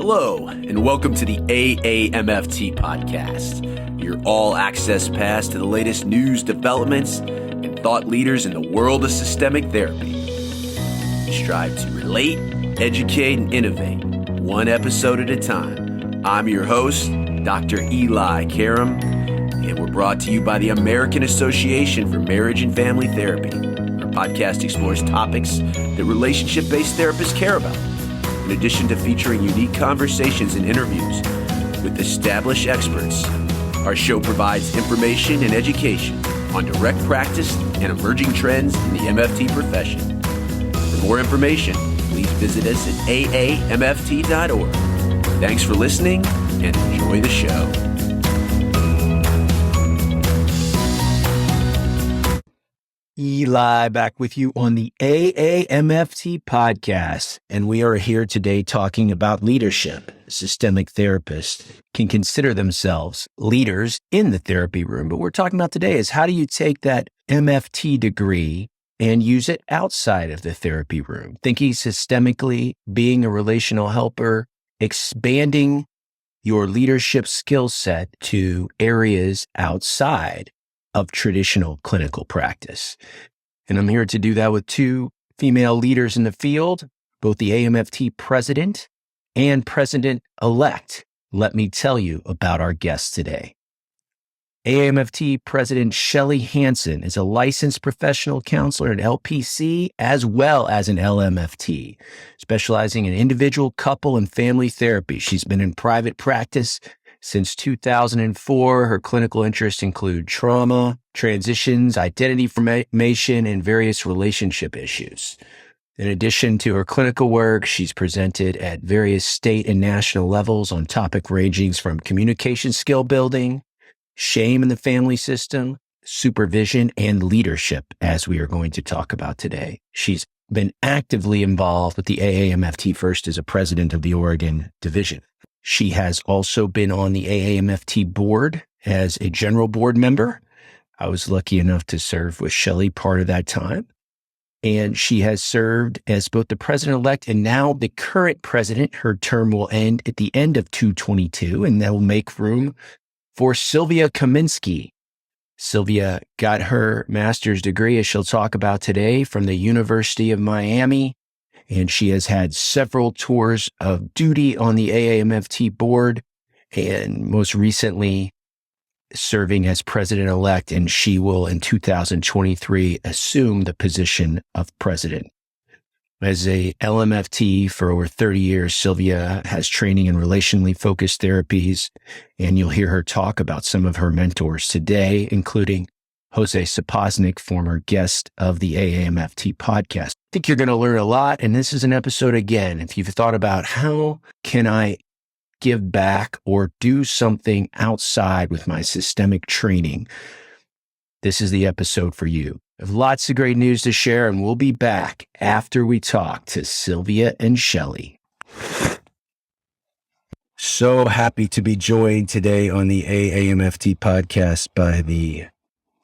Hello, and welcome to the AAMFT podcast, your all-access pass to the latest news, developments, and thought leaders in the world of systemic therapy. We strive to relate, educate, and innovate, one episode at a time. I'm your host, Dr. Eli Karam, and we're brought to you by the American Association for Marriage and Family Therapy. Our podcast explores topics that relationship-based therapists care about. In addition to featuring unique conversations and interviews with established experts, our show provides information and education on direct practice and emerging trends in the MFT profession. For more information, please visit us at aamft.org. Thanks for listening and enjoy the show. Eli back with you on the AAMFT podcast, and we are here today talking about leadership. Systemic therapists can consider themselves leaders in the therapy room, but we're talking about today is how do you take that MFT degree and use it outside of the therapy room? Thinking systemically, being a relational helper, expanding your leadership skill set to areas outside of traditional clinical practice. And I'm here to do that with two female leaders in the field, both the AAMFT president and president-elect. Let me tell you about our guests today. AAMFT President Shelley Hanson is a licensed professional counselor at LPC as well as an LMFT, specializing in individual, couple, and family therapy. She's been in private practice since 2004. Her clinical interests include trauma, transitions, identity formation, and various relationship issues. In addition to her clinical work, she's presented at various state and national levels on topic ranging from communication skill building, shame in the family system, supervision, and leadership, as we are going to talk about today. She's been actively involved with the AAMFT, first as a president of the Oregon division. She has also been on the AAMFT board as a general board member. I was lucky enough to serve with Shelley part of that time. And she has served as both the president-elect and now the current president. Her term will end at the end of 2022, and that will make room for Silvia Kaminsky. Silvia got her master's degree, as she'll talk about today, from the University of Miami. And she has had several tours of duty on the AAMFT board and most recently serving as president-elect, and she will in 2023 assume the position of president. As a LMFT for over 30 years, Silvia has training in relationally focused therapies, and you'll hear her talk about some of her mentors today, including Jose Sapoznik, former guest of the AAMFT podcast. I think you're going to learn a lot, and this is an episode, again, if you've thought about how can I give back or do something outside with my systemic training, this is the episode for you. I have lots of great news to share, and we'll be back after we talk to Silvia and Shelley. So happy to be joined today on the AAMFT podcast by the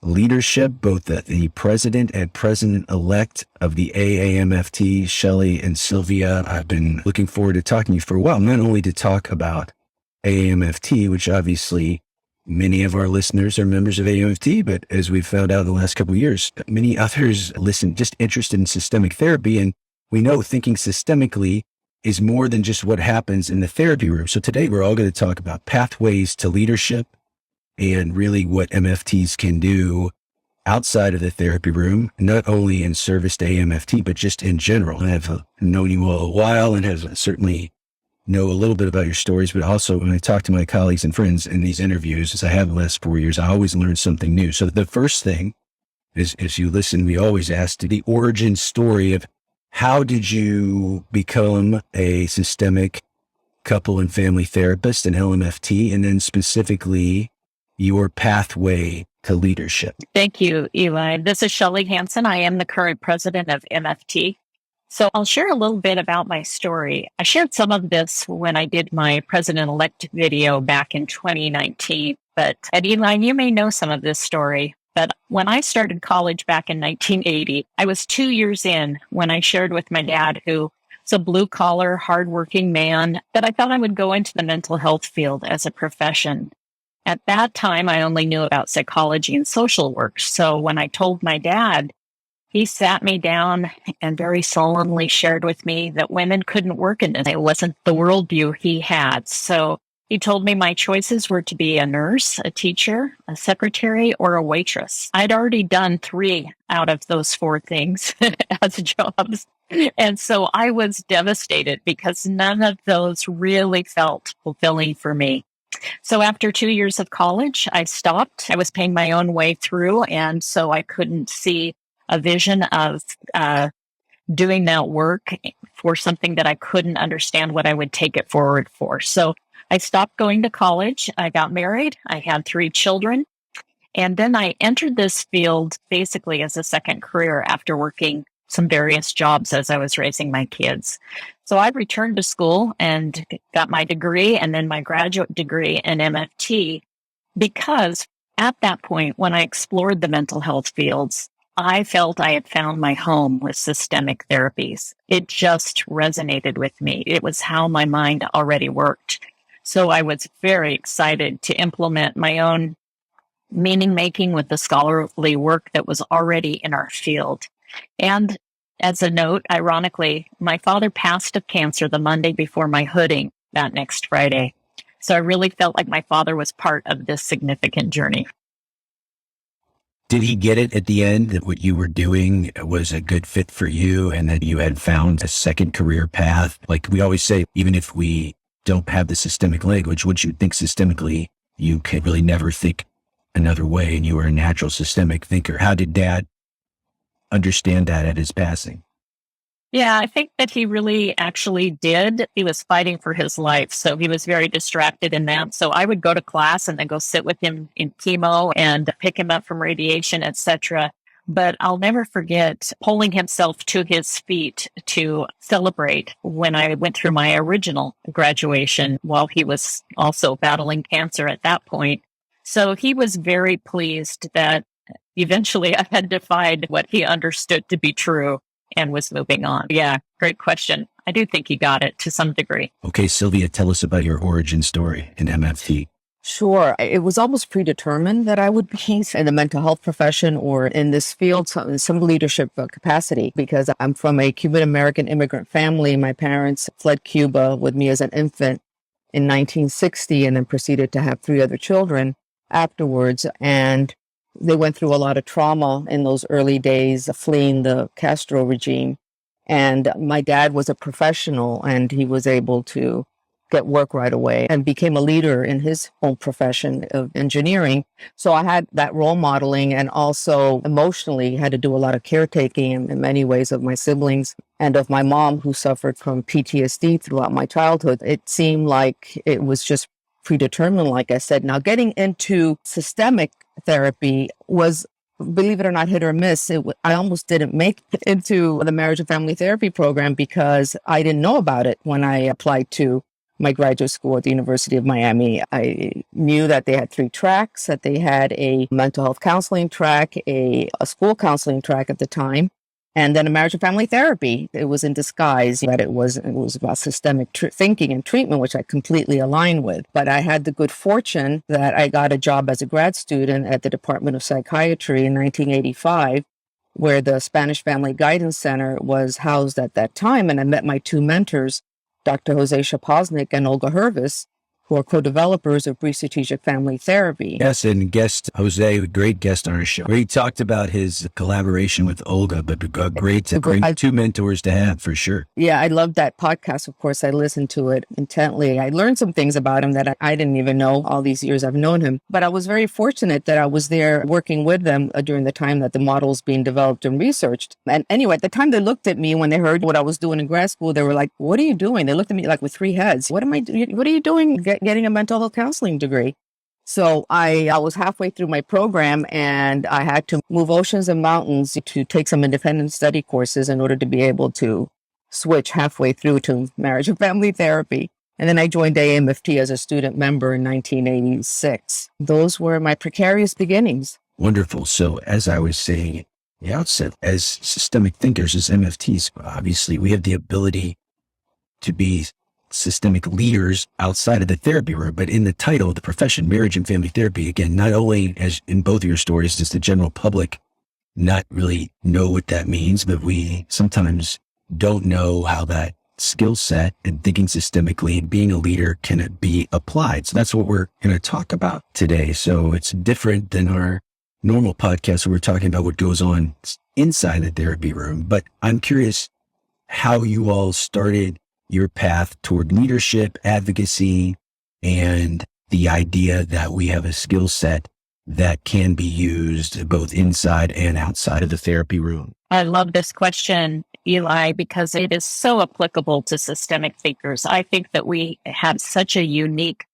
leadership, both the president and president-elect of the AAMFT, Shelley and Silvia. I've been looking forward to talking to you for a while, not only to talk about AAMFT, which obviously many of our listeners are members of AAMFT, but as we've found out in the last couple of years, many others listen just interested in systemic therapy. And we know thinking systemically is more than just what happens in the therapy room. So today we're all going to talk about pathways to leadership, and really what MFTs can do outside of the therapy room, not only in service to AAMFT, but just in general. I have known you all a while and have certainly know a little bit about your stories, but also when I talk to my colleagues and friends in these interviews, as I have the last 4 years, I always learn something new. So the first thing is, as you listen, we always ask the origin story of how did you become a systemic couple and family therapist and LMFT, and then specifically your pathway to leadership. Thank you, Eli. This is Shelley Hanson. I am the current president of MFT. So I'll share a little bit about my story. I shared some of this when I did my president-elect video back in 2019. But at Eli, you may know some of this story. But when I started college back in 1980, I was 2 years in when I shared with my dad, who So blue collar, hardworking man that I thought I would go into the mental health field as a profession. At that time, I only knew about psychology and social work. So when I told my dad, he sat me down and very solemnly shared with me that women couldn't work in this. It wasn't the worldview he had. So he told me my choices were to be a nurse, a teacher, a secretary, or a waitress. I'd already done 3 out of those 4 things as jobs. And so I was devastated because none of those really felt fulfilling for me. So after 2 years of college, I stopped. I was paying my own way through. And so I couldn't see a vision of doing that work for something that I couldn't understand what I would take it forward for. So I stopped going to college. I got married. I had 3 children. And then I entered this field basically as a second career after working some various jobs as I was raising my kids. So I returned to school and got my degree and then my graduate degree in MFT because at that point, when I explored the mental health fields, I felt I had found my home with systemic therapies. It just resonated with me. It was how my mind already worked. So I was very excited to implement my own meaning making with the scholarly work that was already in our field. And as a note, ironically, my father passed of cancer the Monday before my hooding that next Friday. So I really felt like my father was part of this significant journey. Did he get it at the end that what you were doing was a good fit for you and that you had found a second career path? Like we always say, even if we don't have the systemic language, once you think systemically, you can really never think another way. And you were a natural systemic thinker. How did Dad understand that at his passing? Yeah, I think that he really actually did. He was fighting for his life. So he was very distracted in that. So I would go to class and then go sit with him in chemo and pick him up from radiation, etc. But I'll never forget pulling himself to his feet to celebrate when I went through my original graduation while he was also battling cancer at that point. So he was very pleased that eventually I had defied what he understood to be true and was moving on. Yeah, great question. I do think he got it to some degree. Okay, Silvia, tell us about your origin story in MFT. Sure. It was almost predetermined that I would be in the mental health profession or in this field, some leadership capacity, because I'm from a Cuban-American immigrant family. My parents fled Cuba with me as an infant in 1960 and then proceeded to have 3 other children afterwards. And they went through a lot of trauma in those early days, fleeing the Castro regime. And my dad was a professional and he was able to get work right away and became a leader in his own profession of engineering. So I had that role modeling and also emotionally had to do a lot of caretaking in many ways of my siblings and of my mom who suffered from PTSD throughout my childhood. It seemed like it was just predetermined, like I said. Now, getting into systemic therapy was, believe it or not, hit or miss. I almost didn't make it into the marriage and family therapy program because I didn't know about it when I applied to my graduate school at the University of Miami. I knew that they had 3 tracks, that they had a mental health counseling track, a school counseling track at the time, and then a marriage and family therapy. It was in disguise that it was about systemic thinking and treatment, which I completely aligned with. But I had the good fortune that I got a job as a grad student at the Department of Psychiatry in 1985, where the Spanish Family Guidance Center was housed at that time. And I met my 2 mentors, Dr. Jose Shapoznik and Olga Hervis, who are co-developers of Brief Strategic Family Therapy. Yes, and guest Jose, a great guest on our show, where he talked about his collaboration with Olga, but great 2 mentors to have for sure. Yeah, I loved that podcast. Of course, I listened to it intently. I learned some things about him that I didn't even know all these years I've known him. But I was very fortunate that I was there working with them during the time that the model was being developed and researched. And anyway, at the time they looked at me when they heard what I was doing in grad school, they were like, "What are you doing?" They looked at me like with 3 heads. What are you doing? Getting a mental health counseling degree. So I was halfway through my program and I had to move oceans and mountains to take some independent study courses in order to be able to switch halfway through to marriage and family therapy. And then I joined AAMFT as a student member in 1986. Those were my precarious beginnings. Wonderful. So as I was saying at the outset, as systemic thinkers, as MFTs, obviously we have the ability to be systemic leaders outside of the therapy room, but in the title of the profession, marriage and family therapy, again, not only as in both of your stories, does the general public not really know what that means, but we sometimes don't know how that skill set and thinking systemically and being a leader can be applied. So that's what we're going to talk about today. So it's different than our normal podcast where we're talking about what goes on inside the therapy room. But I'm curious how you all started your path toward leadership, advocacy, and the idea that we have a skill set that can be used both inside and outside of the therapy room. I love this question, Eli, because it is so applicable to systemic thinkers. I think that we have such a unique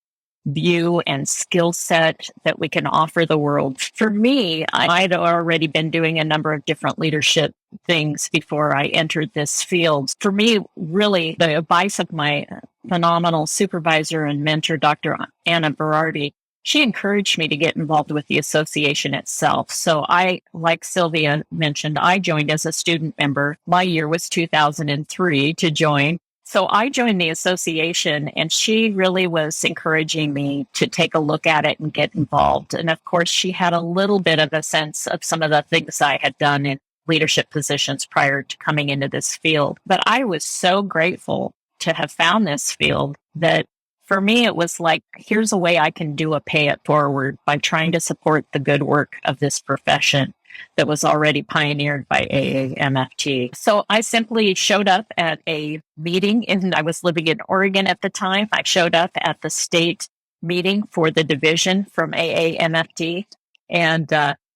view and skill set that we can offer the world. For me, I'd already been doing a number of different leadership things before I entered this field. For me, really, the advice of my phenomenal supervisor and mentor, Dr. Anna Berardi, she encouraged me to get involved with the association itself. So I, like Sylvia mentioned, I joined as a student member. My year was 2003 to join. So I joined the association, and she really was encouraging me to take a look at it and get involved. And of course, she had a little bit of a sense of some of the things I had done in leadership positions prior to coming into this field. But I was so grateful to have found this field that for me, it was like, here's a way I can do a pay it forward by trying to support the good work of this profession that was already pioneered by AAMFT. So I simply showed up at a meeting, and I was living in Oregon at the time. I showed up at the state meeting for the division from AAMFT and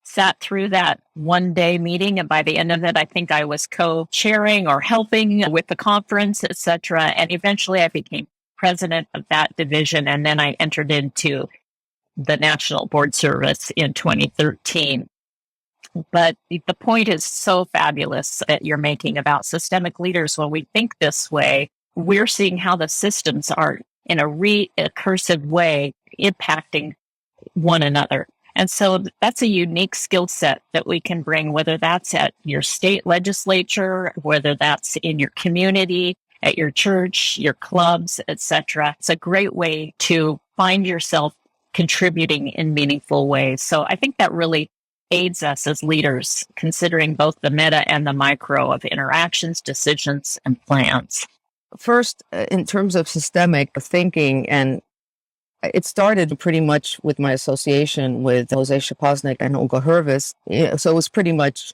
sat through that one-day meeting. And by the end of it, I think I was co-chairing or helping with the conference, etc. And eventually I became president of that division. And then I entered into the National Board Service in 2013. But the point is so fabulous that you're making about systemic leaders. When we think this way, we're seeing how the systems are in a recursive way impacting one another. And so that's a unique skill set that we can bring, whether that's at your state legislature, whether that's in your community, at your church, your clubs, etc. It's a great way to find yourself contributing in meaningful ways. So I think that really aids us as leaders, considering both the meta and the micro of interactions, decisions, and plans. First, in terms of systemic thinking, and it started pretty much with my association with Jose Shaposnik and Olga Hervis. So it was pretty much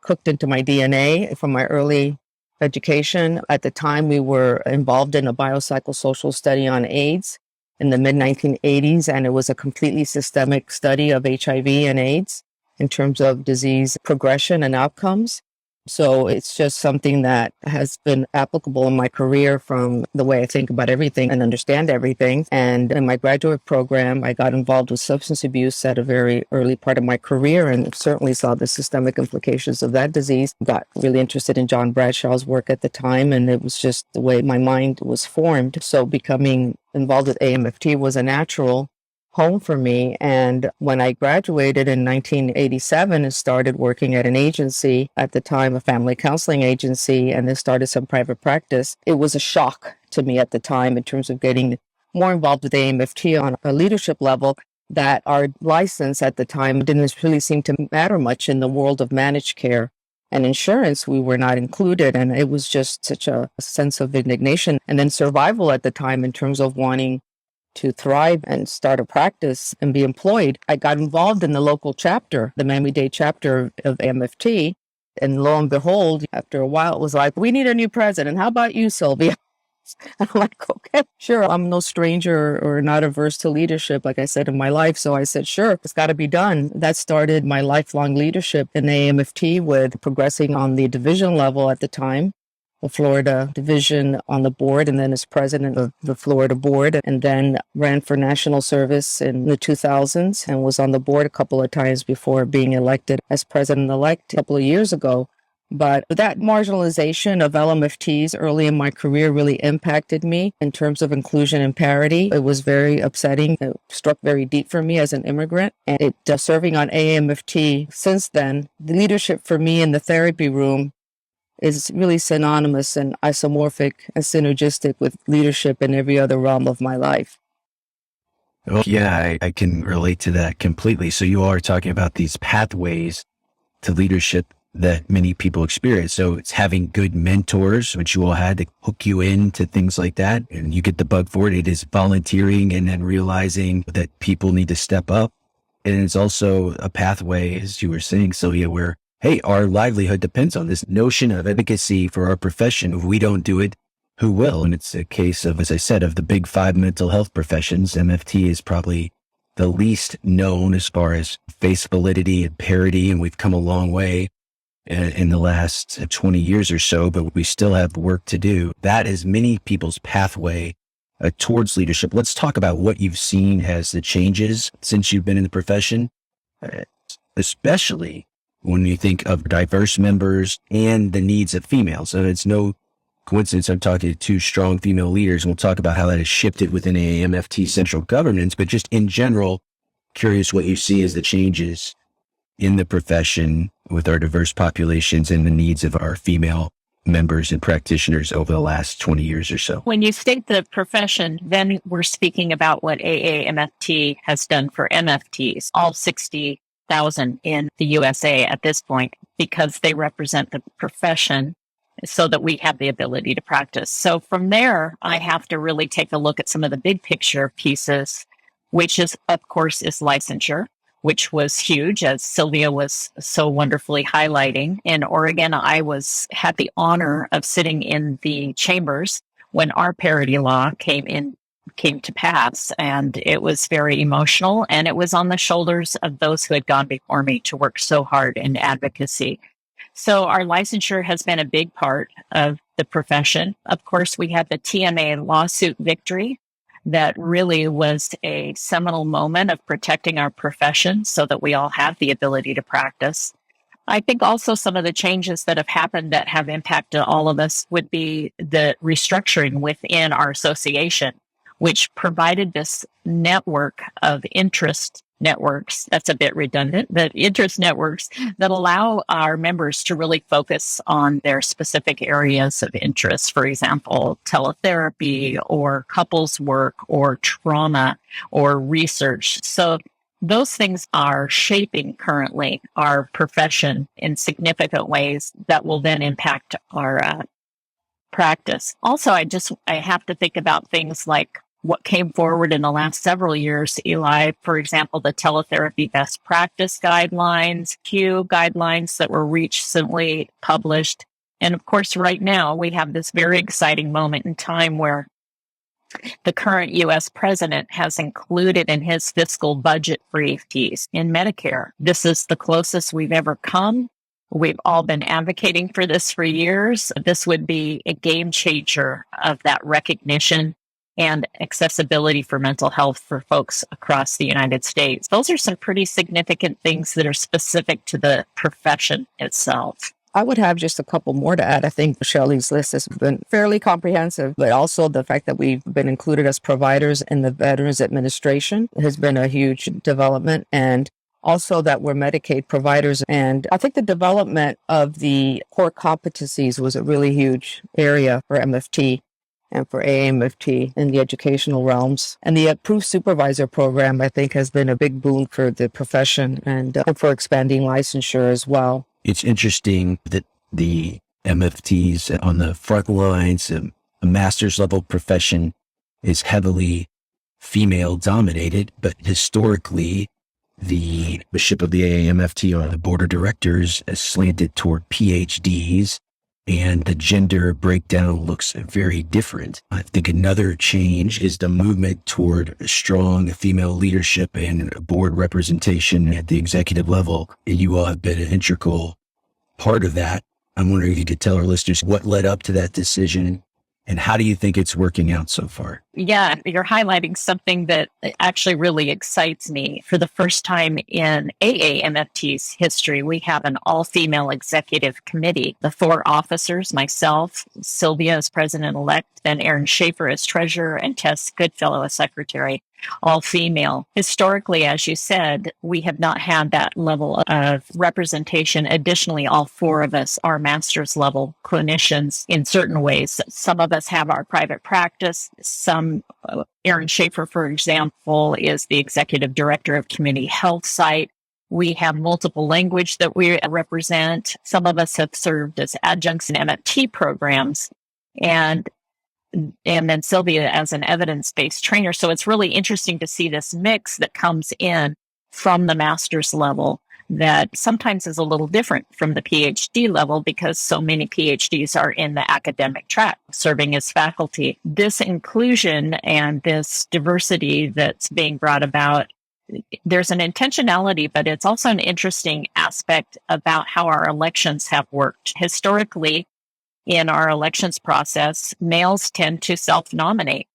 cooked into my DNA from my early education. At the time, we were involved in a biopsychosocial study on AIDS in the mid-1980s, and it was a completely systemic study of HIV and AIDS in terms of disease progression and outcomes. So it's just something that has been applicable in my career from the way I think about everything and understand everything. And in my graduate program, I got involved with substance abuse at a very early part of my career and certainly saw the systemic implications of that disease. Got really interested in John Bradshaw's work at the time, and it was just the way my mind was formed. So becoming involved with AAMFT was a natural home for me. And when I graduated in 1987 and started working at an agency, at the time a family counseling agency, and then started some private practice, it was a shock to me at the time in terms of getting more involved with AAMFT on a leadership level, that our license at the time didn't really seem to matter much in the world of managed care and insurance. We were not included, and it was just such a sense of indignation. And then survival at the time in terms of wanting to thrive and start a practice and be employed. I got involved in the local chapter, the Miami-Dade chapter of AAMFT. And lo and behold, after a while, it was like, we need a new president. How about you, Sylvia? And I'm like, okay, sure. I'm no stranger or not averse to leadership, like I said, in my life. So I said, sure, it's got to be done. That started my lifelong leadership in AAMFT with progressing on the division level at the time, the Florida division on the board, and then as president of the Florida board, and then ran for national service in the 2000s and was on the board a couple of times before being elected as president-elect a couple of years ago. But that marginalization of LMFTs early in my career really impacted me in terms of inclusion and parity. It was very upsetting. It struck very deep for me as an immigrant. And serving on AAMFT since then, the leadership for me in the therapy room is really synonymous and isomorphic and synergistic with leadership in every other realm of my life. Oh, yeah, I can relate to that completely. So you are talking about these pathways to leadership that many people experience. So it's having good mentors, which you all had to hook you into things like that. And you get the bug for it. It is volunteering and then realizing that people need to step up. And it's also a pathway, as you were saying, Sylvia, where, hey, our livelihood depends on this notion of advocacy for our profession. If we don't do it, who will? And it's a case of, as I said, of the big five mental health professions, MFT is probably the least known as far as face validity and parity. And we've come a long way in the last 20 years or so, but we still have work to do. That is many people's pathway towards leadership. Let's talk about what you've seen as the changes since you've been in the profession, especially when you think of diverse members and the needs of females. And it's no coincidence I'm talking to two strong female leaders, and we'll talk about how that has shifted within AAMFT central governance, but just in general, curious what you see as the changes in the profession with our diverse populations and the needs of our female members and practitioners over the last 20 years or so. When you state the profession, then we're speaking about what AAMFT has done for MFTs, all 60,000 in the USA at this point, because they represent the profession so that we have the ability to practice. So from there, I have to really take a look at some of the big picture pieces, which is, of course, is licensure, which was huge, as Silvia was so wonderfully highlighting. In Oregon, I had the honor of sitting in the chambers when our parity law came to pass, and it was very emotional, and it was on the shoulders of those who had gone before me to work so hard in advocacy. So our licensure has been a big part of the profession. Of course, we had the TMA lawsuit victory. That really was a seminal moment of protecting our profession so that we all have the ability to practice. I think also some of the changes that have happened that have impacted all of us would be the restructuring within our association, which provided this network of interest networks. That's a bit redundant, but interest networks that allow our members to really focus on their specific areas of interest. For example, teletherapy or couples work or trauma or research. So those things are shaping currently our profession in significant ways that will then impact our practice. Also, I have to think about things like what came forward in the last several years, Eli, for example, the teletherapy best practice guidelines, Q guidelines that were recently published. And of course, right now we have this very exciting moment in time where the current U.S. president has included in his fiscal budget for EFTs in Medicare. This is the closest we've ever come. We've all been advocating for this for years. This would be a game changer of that recognition and accessibility for mental health for folks across the United States. Those are some pretty significant things that are specific to the profession itself. I would have just a couple more to add. I think Shelley's list has been fairly comprehensive, but also the fact that we've been included as providers in the Veterans Administration has been a huge development, and also that we're Medicaid providers. And I think the development of the core competencies was a really huge area for MFT and for AAMFT in the educational realms. And the Approved Supervisor program, I think, has been a big boon for the profession and for expanding licensure as well. It's interesting that the MFTs on the front lines, a master's level profession is heavily female dominated, but historically the membership of the AAMFT on the board of directors is slanted toward PhDs, and the gender breakdown looks very different. I think another change is the movement toward strong female leadership and board representation at the executive level. You all have been an integral part of that. I'm wondering if you could tell our listeners what led up to that decision and how do you think it's working out so far? Yeah, you're highlighting something that actually really excites me. For the first time in AAMFT's history, we have an all-female executive committee. The 4 officers, myself, Sylvia as president-elect, then Erin Schaefer as treasurer, and Tess Goodfellow as secretary, all female. Historically, as you said, we have not had that level of representation. Additionally, all 4 of us are master's level clinicians in certain ways. Some of us have our private practice. Erin Schaefer, for example, is the executive director of Community Health Site. We have multiple language that we represent. Some of us have served as adjuncts in MFT programs. And then Sylvia as an evidence-based trainer. So it's really interesting to see this mix that comes in from the master's level that sometimes is a little different from the PhD level because so many PhDs are in the academic track serving as faculty. This inclusion and this diversity that's being brought about, there's an intentionality, but it's also an interesting aspect about how our elections have worked. Historically, in our elections process, males tend to self-nominate.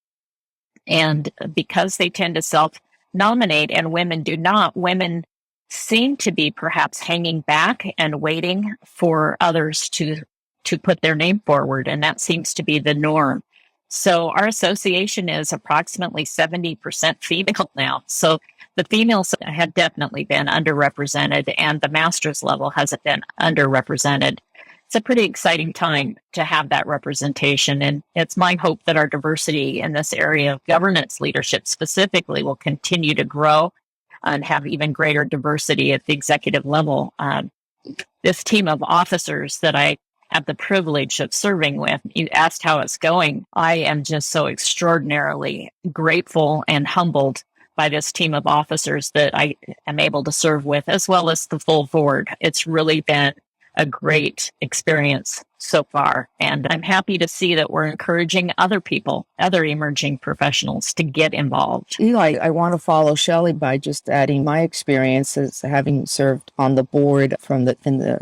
And because they tend to self-nominate and women do not, women seem to be perhaps hanging back and waiting for others to put their name forward. And that seems to be the norm. So our association is approximately 70% female now. So the females have definitely been underrepresented and the master's level hasn't been underrepresented. It's a pretty exciting time to have that representation. And it's my hope that our diversity in this area of governance leadership specifically will continue to grow and have even greater diversity at the executive level. This team of officers that I have the privilege of serving with, you asked how it's going. I am just so extraordinarily grateful and humbled by this team of officers that I am able to serve with, as well as the full board. It's really been a great experience so far. And I'm happy to see that we're encouraging other people, other emerging professionals to get involved. Eli, I want to follow Shelley by just adding my experiences having served on the board from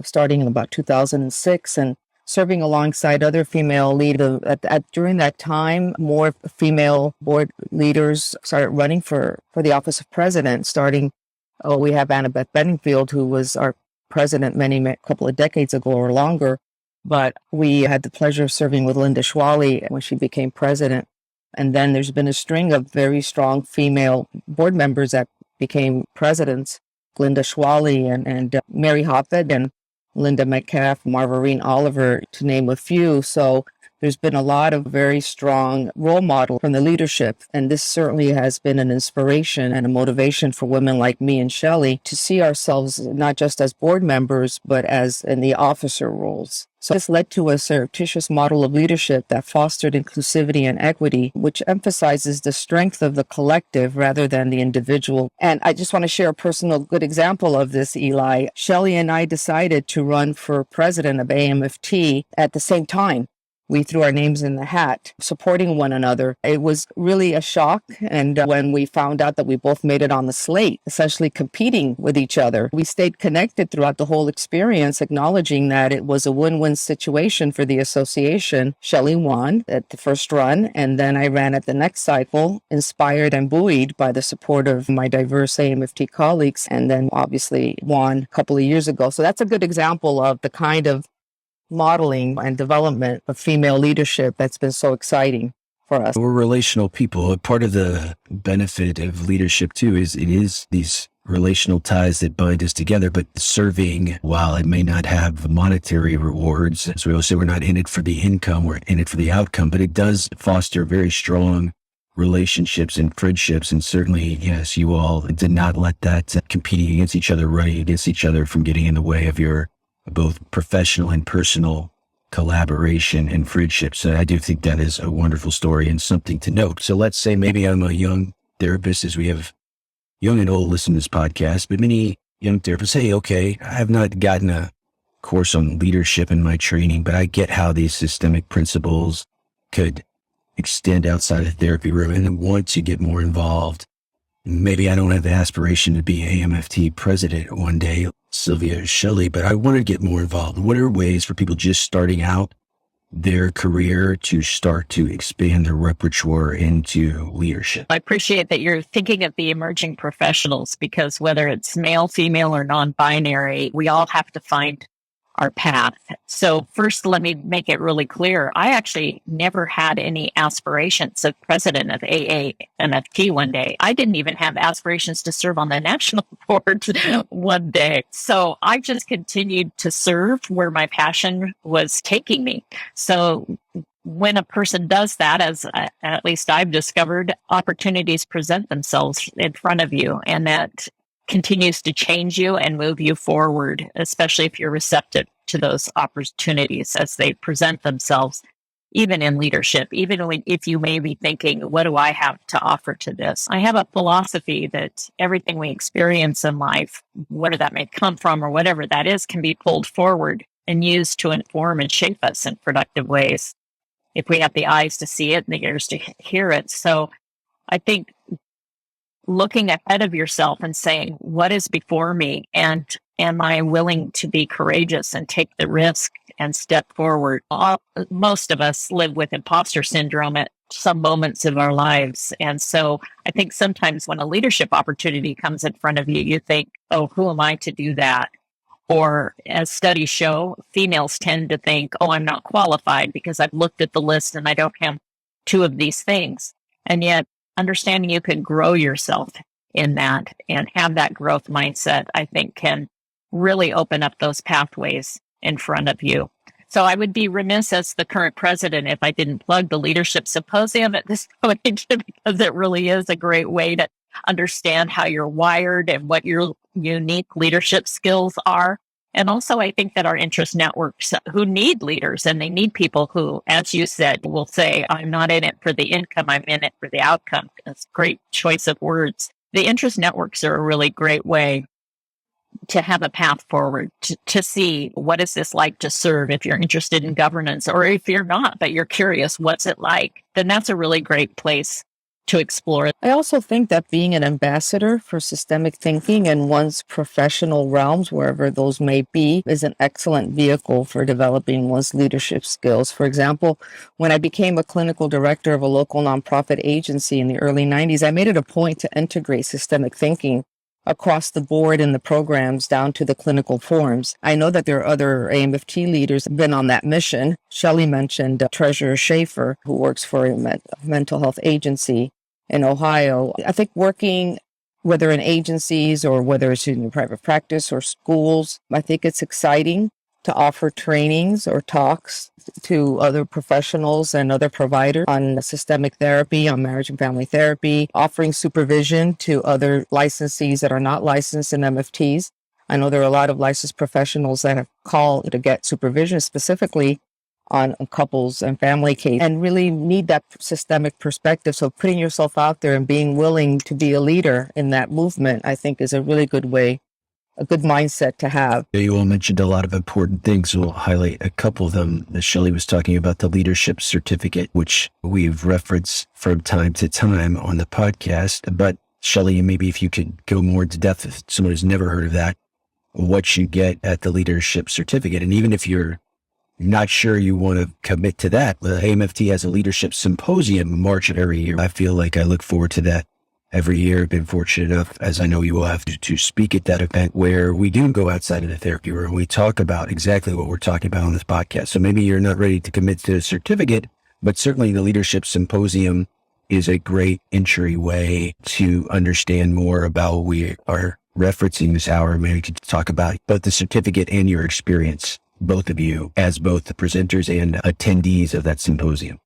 starting in about 2006 and serving alongside other female leaders. During that time, more female board leaders started running for the office of president, we have Annabeth Bedingfield, who was our president a couple of decades ago or longer, but we had the pleasure of serving with Linda Schwally when she became president. And then there's been a string of very strong female board members that became presidents, Linda Schwally and Mary Hoppett and Linda Metcalf, Marvarine Oliver, to name a few. So there's been a lot of very strong role model from the leadership. And this certainly has been an inspiration and a motivation for women like me and Shelley to see ourselves not just as board members, but as in the officer roles. So this led to a surreptitious model of leadership that fostered inclusivity and equity, which emphasizes the strength of the collective rather than the individual. And I just want to share a personal good example of this, Eli. Shelley and I decided to run for president of AAMFT at the same time. We threw our names in the hat, supporting one another. It was really a shock. And when we found out that we both made it on the slate, essentially competing with each other, we stayed connected throughout the whole experience, acknowledging that it was a win-win situation for the association. Shelley won at the first run, and then I ran at the next cycle, inspired and buoyed by the support of my diverse AAMFT colleagues, and then obviously won a couple of years ago. So that's a good example of the kind of modeling and development of female leadership that's been so exciting for us. We're relational people. Part of the benefit of leadership too is it is these relational ties that bind us together, but serving, while it may not have monetary rewards, as we always say, we're not in it for the income, we're in it for the outcome, but it does foster very strong relationships and friendships. And certainly, yes, you all did not let that competing against each other, running against each other from getting in the way of your both professional and personal collaboration and friendship. So I do think that is a wonderful story and something to note. So let's say maybe I'm a young therapist, as we have young and old listen to this podcast, but many young therapists say, okay, I have not gotten a course on leadership in my training, but I get how these systemic principles could extend outside the therapy room and want to get more involved. Maybe I don't have the aspiration to be AAMFT president one day, Sylvia or Shelley, but I want to get more involved. What are ways for people just starting out their career to start to expand their repertoire into leadership? I appreciate that you're thinking of the emerging professionals, because whether it's male, female, or non-binary, we all have to find our path. So first, let me make it really clear. I actually never had any aspirations of president of AAMFT one day. I didn't even have aspirations to serve on the national board one day. So I just continued to serve where my passion was taking me. So when a person does that, as at least I've discovered, opportunities present themselves in front of you, and that continues to change you and move you forward, especially if you're receptive to those opportunities as they present themselves, even in leadership, if you may be thinking, what do I have to offer to this? I have a philosophy that everything we experience in life, whether that may come from or whatever that is, can be pulled forward and used to inform and shape us in productive ways, if we have the eyes to see it and the ears to hear it. So I think looking ahead of yourself and saying, what is before me? And am I willing to be courageous and take the risk and step forward? Most of us live with imposter syndrome at some moments of our lives. And so I think sometimes when a leadership opportunity comes in front of you, you think, oh, who am I to do that? Or as studies show, females tend to think, oh, I'm not qualified because I've looked at the list and I don't have two of these things. And yet understanding you can grow yourself in that and have that growth mindset, I think can really open up those pathways in front of you. So I would be remiss as the current president if I didn't plug the Leadership Symposium at this point, because it really is a great way to understand how you're wired and what your unique leadership skills are. And also, I think that our interest networks who need leaders, and they need people who, as you said, will say, I'm not in it for the income, I'm in it for the outcome. That's a great choice of words. The interest networks are a really great way to have a path forward, to see what is this like to serve if you're interested in governance, or if you're not, but you're curious, what's it like? Then that's a really great place to explore. I also think that being an ambassador for systemic thinking in one's professional realms, wherever those may be, is an excellent vehicle for developing one's leadership skills. For example, when I became a clinical director of a local nonprofit agency in the early 90s, I made it a point to integrate systemic thinking across the board in the programs down to the clinical forums. I know that there are other AAMFT leaders who have been on that mission. Shelley mentioned Treasurer Schaefer, who works for a mental health agency in Ohio. I think working, whether in agencies or whether it's in private practice or schools, I think it's exciting to offer trainings or talks to other professionals and other providers on systemic therapy, on marriage and family therapy, offering supervision to other licensees that are not licensed in MFTs. I know there are a lot of licensed professionals that have called to get supervision specifically on couples and family cases, and really need that systemic perspective. So putting yourself out there and being willing to be a leader in that movement, I think, is a really good way, a good mindset to have. You all mentioned a lot of important things. We'll highlight a couple of them. Shelley was talking about the leadership certificate, which we've referenced from time to time on the podcast. But Shelley, maybe if you could go more into depth, if someone who's never heard of that, what you get at the leadership certificate. And even if you're not sure you want to commit to that, the AAMFT has a leadership symposium in March of every year. I feel like I look forward to that every year. I've been fortunate enough, as I know you will have, to speak at that event where we do go outside of the therapy room. We talk about exactly what we're talking about on this podcast. So maybe you're not ready to commit to a certificate, but certainly the Leadership Symposium is a great entryway to understand more about what we are referencing this hour. Maybe we could talk about both the certificate and your experience, both of you, as both the presenters and attendees of that symposium.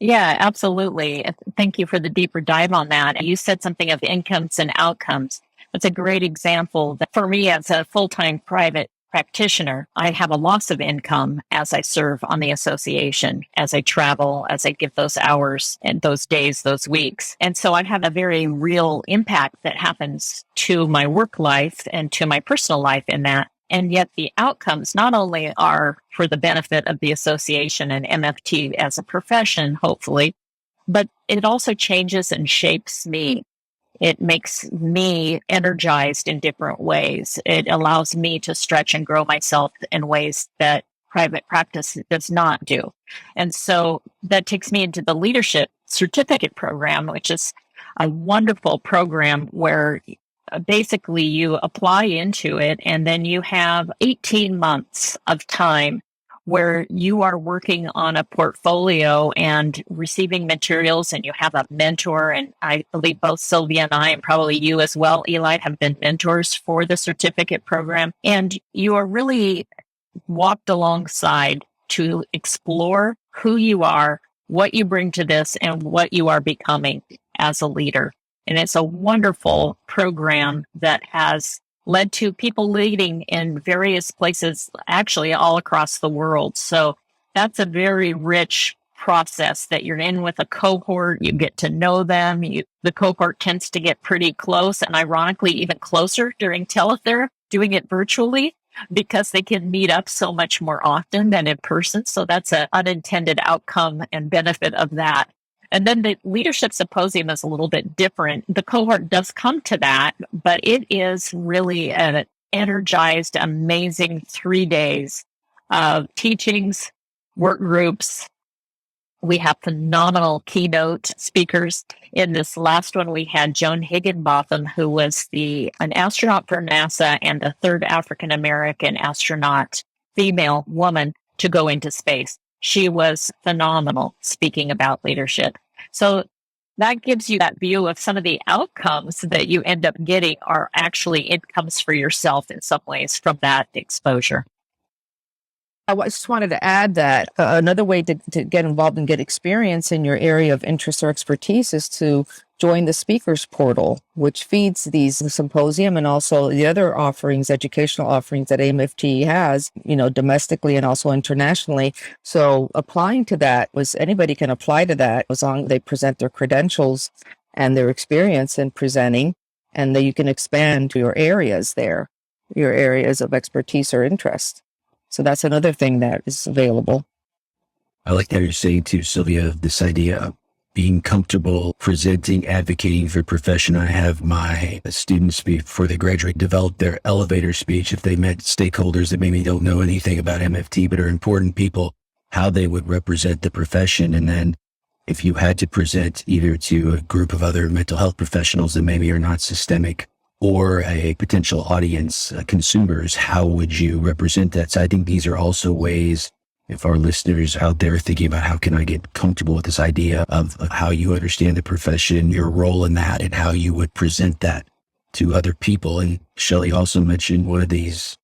Yeah, absolutely. Thank you for the deeper dive on that. You said something of incomes and outcomes. That's a great example that for me as a full-time private practitioner, I have a loss of income as I serve on the association, as I travel, as I give those hours and those days, those weeks. And so I have a very real impact that happens to my work life and to my personal life in that. And yet the outcomes not only are for the benefit of the association and MFT as a profession, hopefully, but it also changes and shapes me. It makes me energized in different ways. It allows me to stretch and grow myself in ways that private practice does not do. And so that takes me into the leadership certificate program, which is a wonderful program where basically you apply into it and then you have 18 months of time where you are working on a portfolio and receiving materials, and you have a mentor. And I believe both Sylvia and I, and probably you as well, Eli, have been mentors for the certificate program. And you are really walked alongside to explore who you are, what you bring to this, and what you are becoming as a leader. And it's a wonderful program that has led to people leading in various places, actually all across the world. So that's a very rich process that you're in with a cohort. You get to know them. The cohort tends to get pretty close, and ironically, even closer during teletherapy, doing it virtually, because they can meet up so much more often than in person. So that's an unintended outcome and benefit of that. And then the leadership symposium is a little bit different. The cohort does come to that, but it is really an energized, amazing 3 days of teachings, work groups. We have phenomenal keynote speakers. In this last one, we had Joan Higginbotham, who was an astronaut for NASA and the third African-American astronaut, female woman, to go into space. She was phenomenal speaking about leadership. So that gives you that view of some of the outcomes that you end up getting are actually incomes for yourself in some ways from that exposure. I just wanted to add that another way to get involved and get experience in your area of interest or expertise is to join the speakers portal, which feeds these symposium and also the other offerings, educational offerings that AAMFT has, domestically and also internationally. So applying to that anybody can apply to that as long as they present their credentials and their experience in presenting, and then you can expand to your areas there, your areas of expertise or interest. So that's another thing that is available. I like how you're saying too, Sylvia, this idea of being comfortable presenting, advocating for profession. I have my students before they graduate develop their elevator speech if they met stakeholders that maybe don't know anything about MFT but are important people, how they would represent the profession. And then if you had to present either to a group of other mental health professionals that maybe are not systemic or a potential audience, consumers, how would you represent that? So I think these are also ways, if our listeners out there are thinking about how can I get comfortable with this idea of how you understand the profession, your role in that, and how you would present that to other people. And Shelley also mentioned one of these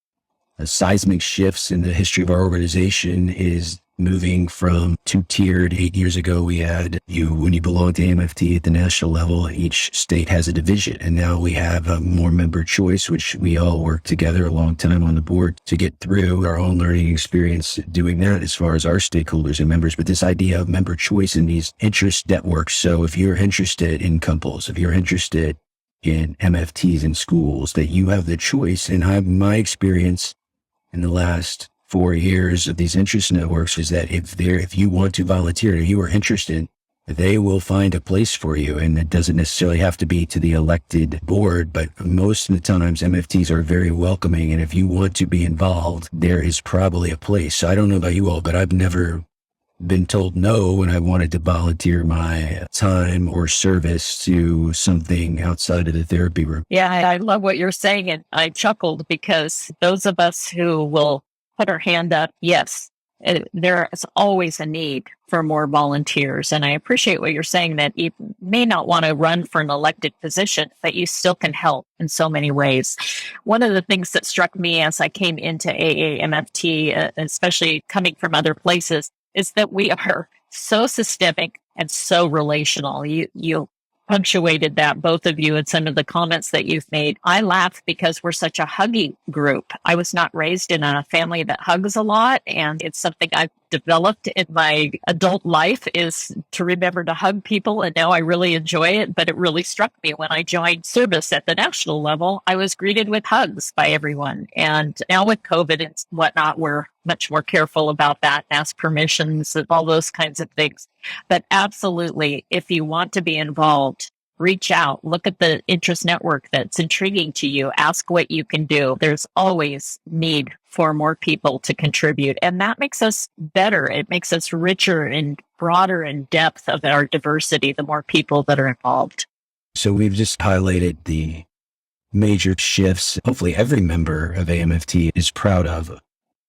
seismic shifts in the history of our organization is moving from two-tiered. 8 years ago, we had when you belong to AAMFT at the national level, each state has a division. And now we have a more member choice, which we all work together a long time on the board to get through our own learning experience doing that as far as our stakeholders and members. But this idea of member choice in these interest networks. So if you're interested in couples, if you're interested in MFTs in schools, that you have the choice. And my experience in the last 4 years of these interest networks is that if you want to volunteer, if you are interested, they will find a place for you. And it doesn't necessarily have to be to the elected board, but most of the times MFTs are very welcoming. And if you want to be involved, there is probably a place. So I don't know about you all, but I've never been told no when I wanted to volunteer my time or service to something outside of the therapy room. Yeah, I love what you're saying. And I chuckled because those of us who will put our hand up, yes, there is always a need for more volunteers. And I appreciate what you're saying, that you may not want to run for an elected position, but you still can help in so many ways. One of the things that struck me as I came into AAMFT, especially coming from other places, is that we are so systemic and so relational. You punctuated that, both of you, in some of the comments that you've made. I laugh because we're such a huggy group. I was not raised in a family that hugs a lot, and it's something I've developed in my adult life, is to remember to hug people, and now I really enjoy it. But it really struck me when I joined service at the national level, I was greeted with hugs by everyone. And now with COVID and whatnot, we're much more careful about that, ask permissions and all those kinds of things. But absolutely, if you want to be involved, reach out, look at the interest network that's intriguing to you, ask what you can do. There's always need for more people to contribute. And that makes us better. It makes us richer and broader in depth of our diversity, the more people that are involved. So we've just highlighted the major shifts hopefully every member of AAMFT is proud of. If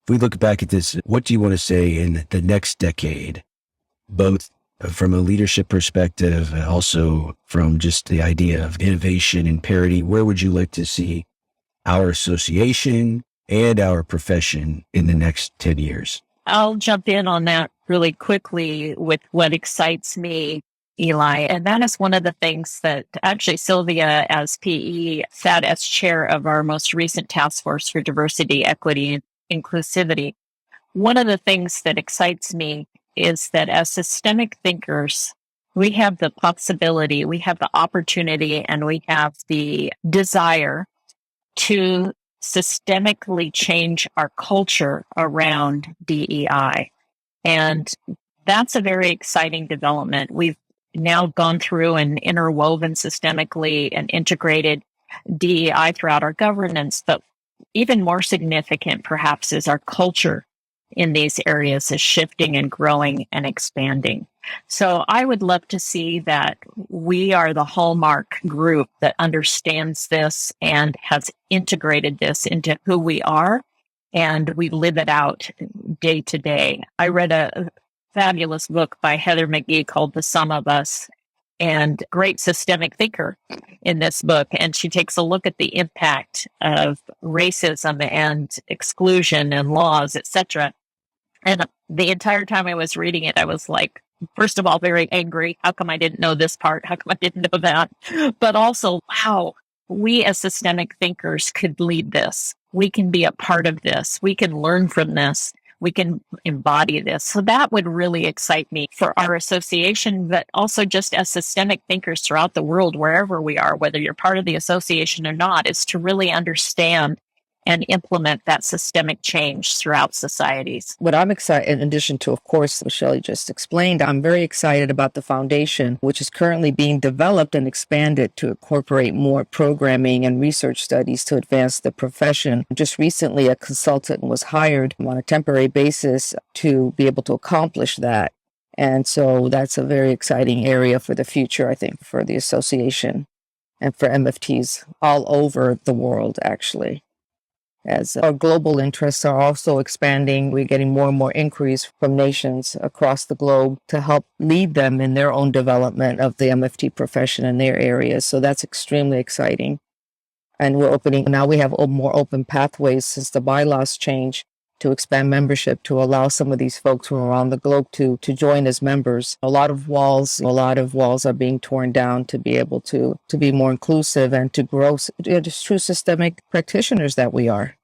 we look back at this, what do you want to say in the next decade, both from a leadership perspective and also from just the idea of innovation and parity? Where would you like to see our association and our profession in the next 10 years? I'll jump in on that really quickly with what excites me, Eli. And that is one of the things that actually Silvia, as PE, sat as chair of our most recent task force for diversity, equity, and inclusivity. One of the things that excites me is that as systemic thinkers, we have the possibility, we have the opportunity, and we have the desire to systemically change our culture around DEI. And that's a very exciting development. We've now gone through and interwoven systemically and integrated DEI throughout our governance, but even more significant perhaps is our culture in these areas is shifting and growing and expanding. So I would love to see that we are the hallmark group that understands this and has integrated this into who we are, and we live it out day to day. I read a fabulous book by Heather McGee called The Sum of Us, and great systemic thinker in this book. And she takes a look at the impact of racism and exclusion and laws, etc. And the entire time I was reading it, I was like, first of all, very angry. How come I didn't know this part? How come I didn't know that? But also, wow, we as systemic thinkers could lead this. We can be a part of this. We can learn from this. We can embody this. So that would really excite me for our association, but also just as systemic thinkers throughout the world, wherever we are, whether you're part of the association or not, is to really understand and implement that systemic change throughout societies. What I'm excited, in addition to, of course, what Shelley just explained, I'm very excited about the foundation, which is currently being developed and expanded to incorporate more programming and research studies to advance the profession. Just recently, a consultant was hired on a temporary basis to be able to accomplish that. And so that's a very exciting area for the future, I think, for the association and for MFTs all over the world, actually. As our global interests are also expanding, we're getting more and more inquiries from nations across the globe to help lead them in their own development of the MFT profession in their areas. So that's extremely exciting. And we're opening, now we have more open pathways since the bylaws change to expand membership to allow some of these folks from around the globe to join as members. A lot of walls are being torn down to be able to be more inclusive and to grow just true systemic practitioners that we are.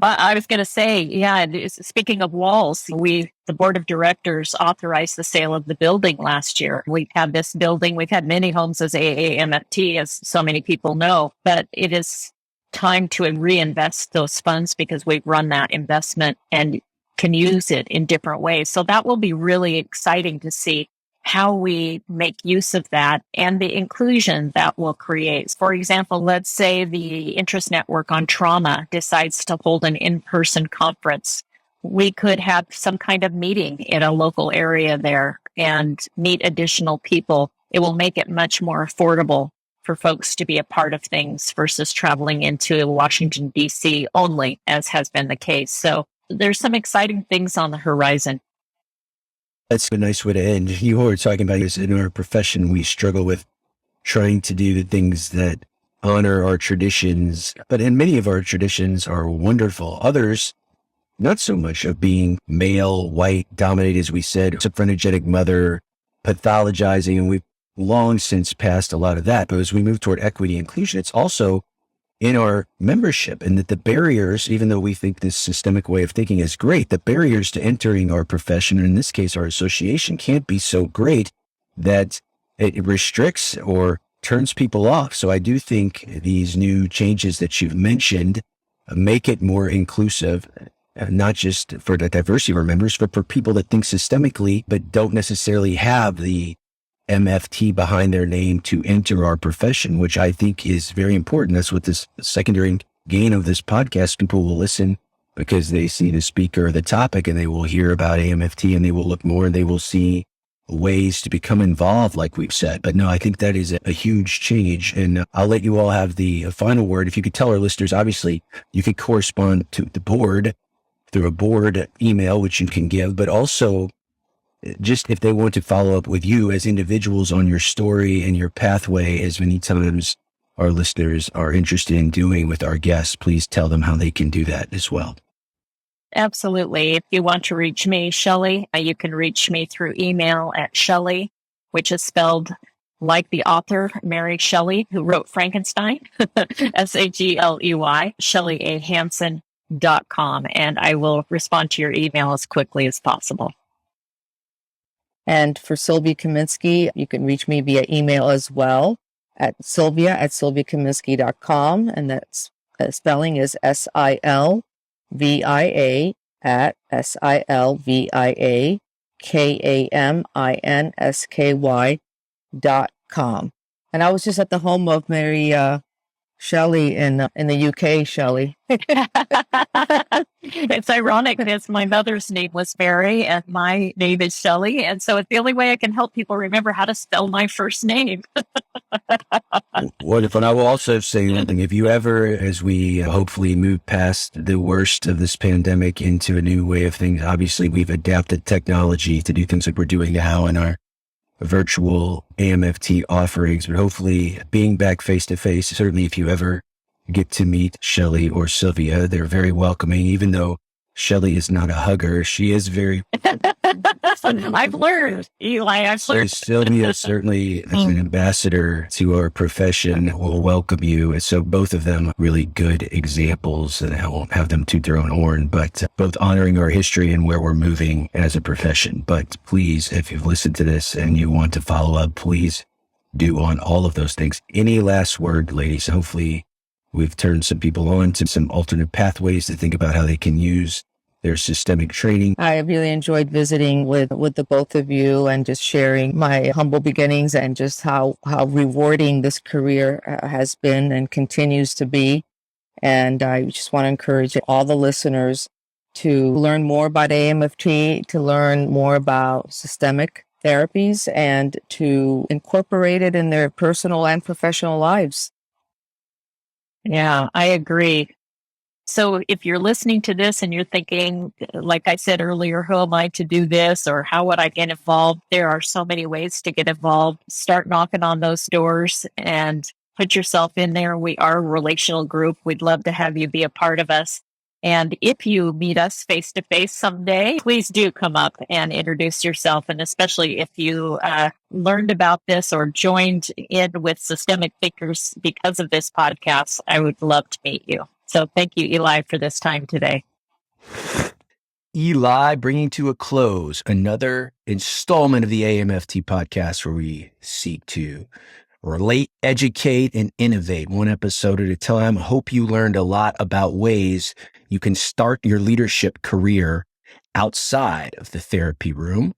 I was going to say, yeah, speaking of walls, the board of directors authorized the sale of the building last year. We've had this building, we've had many homes as AAMFT, as so many people know, but it is time to reinvest those funds because we've run that investment and can use it in different ways. So that will be really exciting to see how we make use of that and the inclusion that will create. For example, let's say the Interest Network on Trauma decides to hold an in-person conference. We could have some kind of meeting in a local area there and meet additional people. It will make it much more affordable for folks to be a part of things versus traveling into Washington, D.C. only, as has been the case. So there's some exciting things on the horizon. That's a nice way to end. You were talking about this in our profession. We struggle with trying to do the things that honor our traditions, but in many of our traditions are wonderful. Others, not so much, of being male, white, dominated, as we said, suffragette mother, pathologizing, and we've long since passed a lot of that. But as we move toward equity and inclusion, it's also in our membership, and that the barriers, even though we think this systemic way of thinking is great, the barriers to entering our profession, in this case, our association, can't be so great that it restricts or turns people off. So I do think these new changes that you've mentioned make it more inclusive, not just for the diversity of our members, but for people that think systemically, but don't necessarily have the MFT behind their name to enter our profession, which I think is very important. That's what this secondary gain of this podcast. People will listen because they see the speaker or the topic, and they will hear about AAMFT, and they will look more, and they will see ways to become involved, like we've said. But no, I think that is a huge change. And I'll let you all have the final word. If you could tell our listeners, obviously, you could correspond to the board through a board email, which you can give, but also just if they want to follow up with you as individuals on your story and your pathway, as many times our listeners are interested in doing with our guests, please tell them how they can do that as well. Absolutely. If you want to reach me, Shelley, you can reach me through email at Shelley, which is spelled like the author, Mary Shelley, who wrote Frankenstein, Shagley, ShelleyaHanson.com. And I will respond to your email as quickly as possible. And for Silvia Kaminsky, you can reach me via email as well at Silvia@SilviaKaminsky.com. And that's spelling is SilviaKaminsky.com. And I was just at the home of Mary Shelley in the UK, Shelley. It's ironic because my mother's name was Mary and my name is Shelley. And so it's the only way I can help people remember how to spell my first name. Wonderful. And I will also say one thing. If you ever, as we hopefully move past the worst of this pandemic into a new way of things, obviously we've adapted technology to do things like we're doing now in our virtual AAMFT offerings, but hopefully being back face to face, certainly if you ever get to meet Shelley or Silvia, they're very welcoming, even though Shelley is not a hugger. She is very... I've learned, Eli, Silvia certainly as an ambassador to our profession will welcome you. And so both of them really good examples, and I won't have them toot their own horn, but both honoring our history and where we're moving as a profession. But please, if you've listened to this and you want to follow up, please do on all of those things. Any last word, ladies? Hopefully we've turned some people on to some alternate pathways to think about how they can use their systemic training. I really enjoyed visiting with the both of you and just sharing my humble beginnings and just how rewarding this career has been and continues to be. And I just want to encourage all the listeners to learn more about AAMFT, to learn more about systemic therapies, and to incorporate it in their personal and professional lives. Yeah, I agree. So if you're listening to this and you're thinking, like I said earlier, who am I to do this, or how would I get involved? There are so many ways to get involved. Start knocking on those doors and put yourself in there. We are a relational group. We'd love to have you be a part of us. And if you meet us face to face someday, please do come up and introduce yourself. And especially if you learned about this or joined in with Systemic Thinkers because of this podcast, I would love to meet you. So thank you, Eli, for this time today. Eli, bringing to a close another installment of the AAMFT podcast, where we seek to relate, educate, and innovate one episode at a time. I hope you learned a lot about ways you can start your leadership career outside of the therapy room.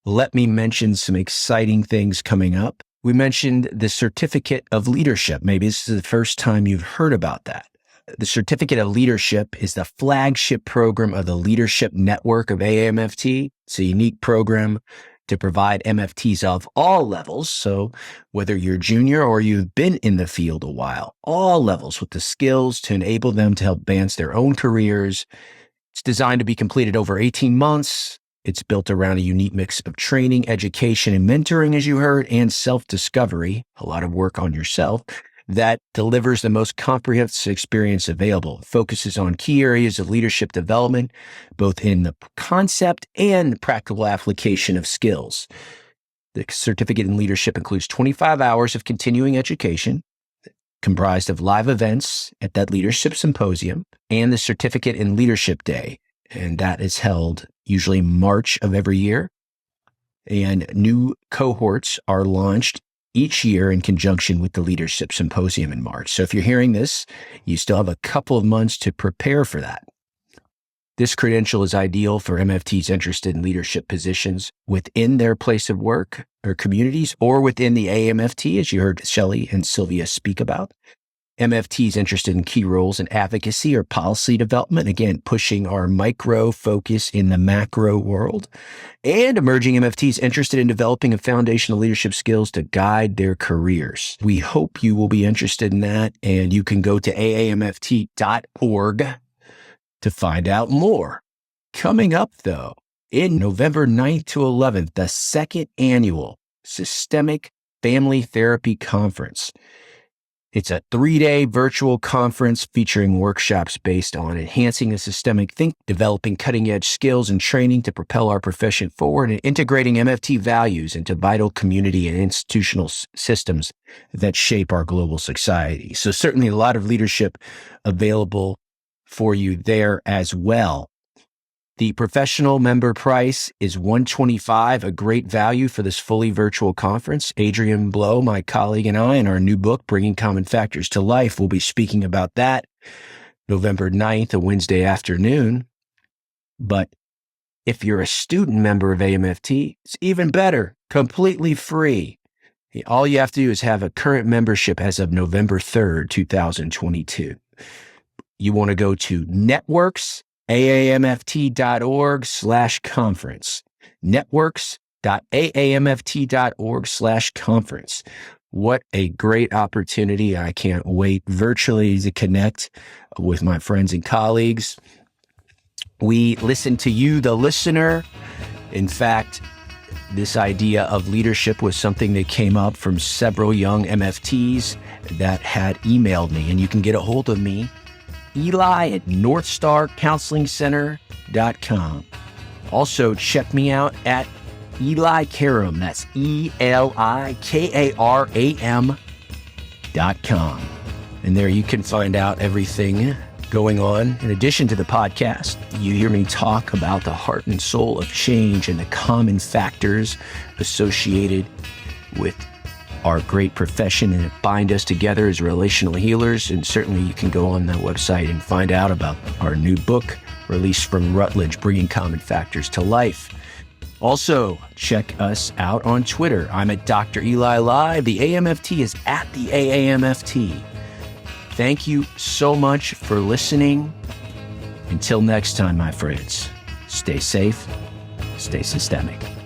Let me mention some exciting things coming up. We mentioned the Certificate of Leadership. Maybe this is the first time you've heard about that. The Certificate of Leadership is the flagship program of the Leadership Network of AAMFT. It's a unique program to provide MFTs of all levels. So whether you're junior or you've been in the field a while, all levels with the skills to enable them to help advance their own careers. It's designed to be completed over 18 months. It's built around a unique mix of training, education, and mentoring, as you heard, and self-discovery, a lot of work on yourself, that delivers the most comprehensive experience available. It focuses on key areas of leadership development, both in the concept and practical application of skills. The Certificate in Leadership includes 25 hours of continuing education, comprised of live events at that Leadership Symposium, and the Certificate in Leadership Day. And that is held usually March of every year. And new cohorts are launched each year in conjunction with the Leadership Symposium in March. So if you're hearing this, you still have a couple of months to prepare for that. This credential is ideal for MFTs interested in leadership positions within their place of work or communities or within the AAMFT, as you heard Shelley and Silvia speak about. MFTs interested in key roles in advocacy or policy development, again, pushing our micro focus in the macro world. And emerging MFTs interested in developing a foundational leadership skills to guide their careers. We hope you will be interested in that, and you can go to aamft.org to find out more. Coming up, though, in November 9th to 11th, the second annual Systemic Family Therapy Conference. It's a 3-day virtual conference featuring workshops based on enhancing the systemic think, developing cutting-edge skills and training to propel our profession forward, and integrating MFT values into vital community and institutional systems that shape our global society. So certainly a lot of leadership available for you there as well. The professional member price is $125, a great value for this fully virtual conference. Adrian Blow, my colleague, and I, in our new book, Bringing Common Factors to Life, will be speaking about that November 9th, a Wednesday afternoon. But if you're a student member of AAMFT, it's even better, completely free. All you have to do is have a current membership as of November 3rd, 2022. You want to go to networks, aamft.org/conference. Networks.aamft.org/conference. What a great opportunity. I can't wait virtually to connect with my friends and colleagues. We listen to you, the listener. In fact, this idea of leadership was something that came up from several young MFTs that had emailed me, and you can get a hold of me, Eli@NorthstarCounselingCenter.com. Also, check me out at Eli Karam. That's ELIKARAM.com. And there you can find out everything going on. In addition to the podcast, you hear me talk about the heart and soul of change and the common factors associated with our great profession and bind us together as relational healers. And certainly you can go on the website and find out about our new book released from Rutledge, Bringing Common Factors to Life. Also, check us out on Twitter. I'm at Dr. Eli Live. The AAMFT is at the AAMFT. Thank you so much for listening. Until next time, my friends, stay safe, stay systemic.